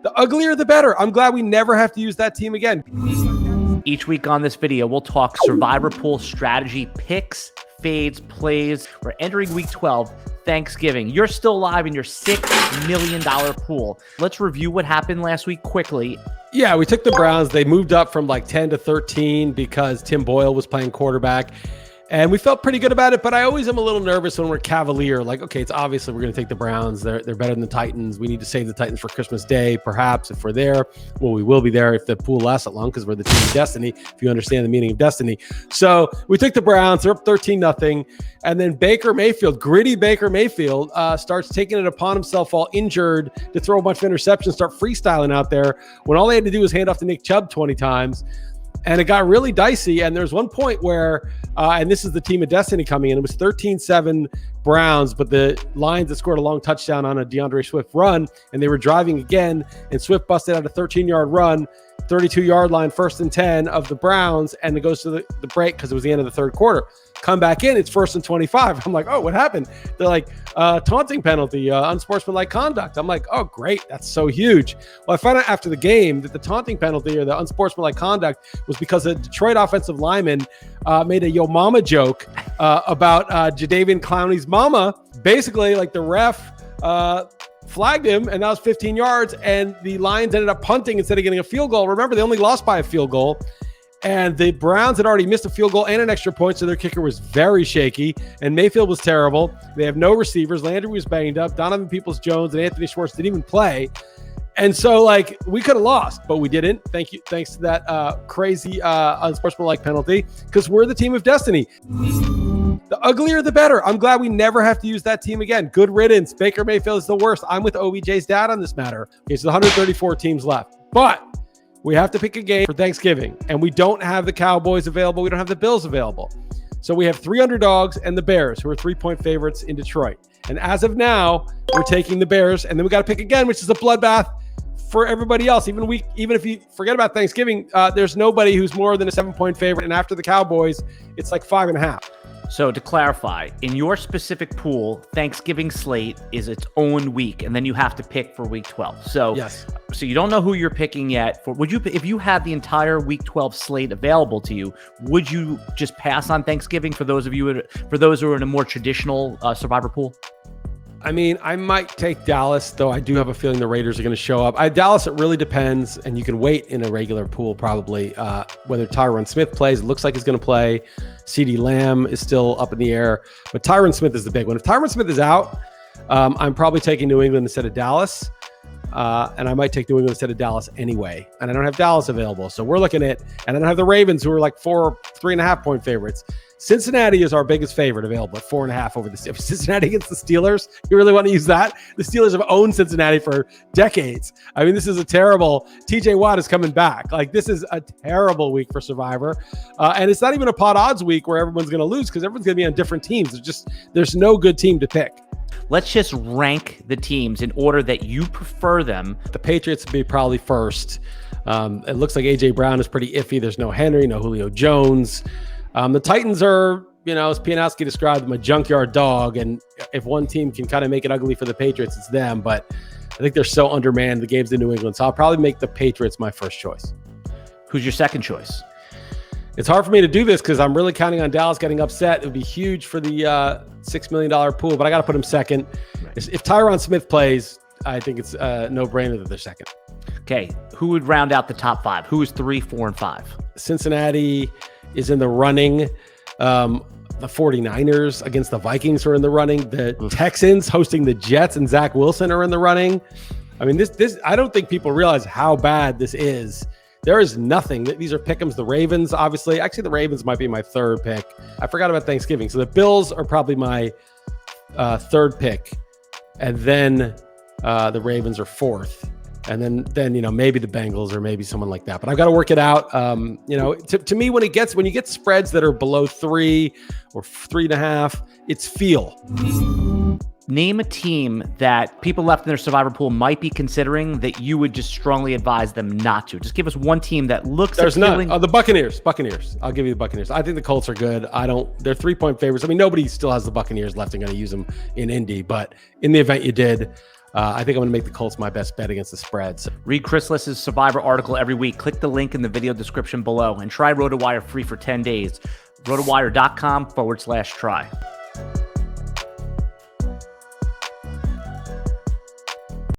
The uglier, the better. I'm glad we never have to use that team again. Each week on this video, we'll talk Survivor Pool strategy, picks, fades, plays. We're entering week 12, Thanksgiving. You're still alive in your $6 million pool. Let's review what happened last week quickly. Yeah, we took the Browns. They moved up from like 10 to 13 because Tim Boyle was playing quarterback. And we felt pretty good about it, but I always am a little nervous when we're cavalier. Like, okay, it's obviously we're going to take the Browns. They're better than the Titans. We need to save the Titans for Christmas Day, perhaps, if we're there. Well, we will be there if the pool lasts that long because we're the team of destiny, if you understand the meaning of destiny. So we took the Browns. They're up 13-0. And then Baker Mayfield, gritty Baker Mayfield, starts taking it upon himself all injured to throw a bunch of interceptions, start freestyling out there when all they had to do was hand off to Nick Chubb 20 times. And it got really dicey. And there's one point where, and this is the team of destiny coming in, it was 13-7 Browns, but the Lions had scored a long touchdown on a DeAndre Swift run, and they were driving again, and Swift busted out a 13-yard run, 32-yard line, 1st and 10 of the Browns, and it goes to the break because it was the end of the third quarter. Come back in, it's 1st and 25. I'm like, oh, what happened? They're like, taunting penalty, unsportsmanlike conduct. I'm like, oh, great. That's so huge. Well, I found out after the game that the taunting penalty or the unsportsmanlike conduct was because a Detroit offensive lineman made a yo mama joke about Jadeveon Clowney's mama. Basically, like the ref flagged him, and that was 15 yards, and the Lions ended up punting instead of getting a field goal. Remember, they only lost by a field goal. And the Browns had already missed a field goal and an extra point, so their kicker was very shaky. And Mayfield was terrible. They have no receivers. Landry was banged up. Donovan Peoples-Jones and Anthony Schwartz didn't even play. And so, like, we could have lost, but we didn't. Thanks to that crazy unsportsmanlike penalty, because we're the team of destiny. The uglier, the better. I'm glad we never have to use that team again. Good riddance. Baker Mayfield is the worst. I'm with OBJ's dad on this matter. Okay, so 134 teams left. But we have to pick a game for Thanksgiving, and we don't have the Cowboys available. We don't have the Bills available. So we have 3 underdogs and the Bears, who are 3-point favorites in Detroit. And as of now, we're taking the Bears, and then we got to pick again, which is a bloodbath for everybody else. Even if you forget about Thanksgiving, there's nobody who's more than a 7-point favorite. And after the Cowboys, it's like 5.5. So to clarify, in your specific pool, Thanksgiving slate is its own week, and then you have to pick for week 12. So, yes. So you don't know who you're picking yet. If you had the entire week 12 slate available to you, would you just pass on Thanksgiving for those who are in a more traditional Survivor pool? I mean, I might take Dallas, though I do have a feeling the Raiders are going to show up. Dallas, it really depends, and you can wait in a regular pool probably. Whether Tyron Smith plays, it looks like he's going to play. CeeDee Lamb is still up in the air, but Tyron Smith is the big one. If Tyron Smith is out, I'm probably taking New England instead of Dallas, and I might take New England instead of Dallas anyway. And I don't have Dallas available, so we're looking at, and I don't have the Ravens, who are like 3.5-point favorites. Cincinnati is our biggest favorite available at 4.5 over the Cincinnati against the Steelers. You really want to use that? The Steelers have owned Cincinnati for decades. I mean, this is a terrible. TJ Watt is coming back. Like, this is a terrible week for Survivor. And it's not even a pot odds week where everyone's going to lose because everyone's going to be on different teams. There's no good team to pick. Let's just rank the teams in order that you prefer them. The Patriots would be probably first. It looks like A.J. Brown is pretty iffy. There's no Henry, no Julio Jones. The Titans are, as Pianowski described them, a junkyard dog. And if one team can kind of make it ugly for the Patriots, it's them. But I think they're so undermanned. The game's in New England. So I'll probably make the Patriots my first choice. Who's your second choice? It's hard for me to do this because I'm really counting on Dallas getting upset. It would be huge for the $6 million pool, but I got to put him second. Right. If Tyron Smith plays, I think it's a no-brainer that they're second. Okay. Who would round out the top 5? Who is 3, 4, and 5? Cincinnati is in the running. The 49ers against the Vikings are in the running. The Texans hosting the Jets and Zach Wilson are in the running. I mean, this I don't think people realize how bad this is. There is nothing. These are pick'ems. The Ravens, obviously. Actually, the Ravens might be my third pick. I forgot about Thanksgiving. So the Bills are probably my third pick. And then the Ravens are fourth. And then maybe the Bengals or maybe someone like that. But I've got to work it out. To me, when you get spreads that are below 3 or 3.5, it's feel. Name a team that people left in their Survivor pool might be considering that you would just strongly advise them not to. Just give us one team that looks appealing. The Buccaneers. I'll give you the Buccaneers. I think the Colts are good. They're 3-point favorites. I mean, nobody still has the Buccaneers left and going to use them in Indy. But in the event you did, I think I'm going to make the Colts my best bet against the spread. So. Read Chris Liss's Survivor article every week. Click the link in the video description below and try RotoWire free for 10 days. RotoWire.com/try.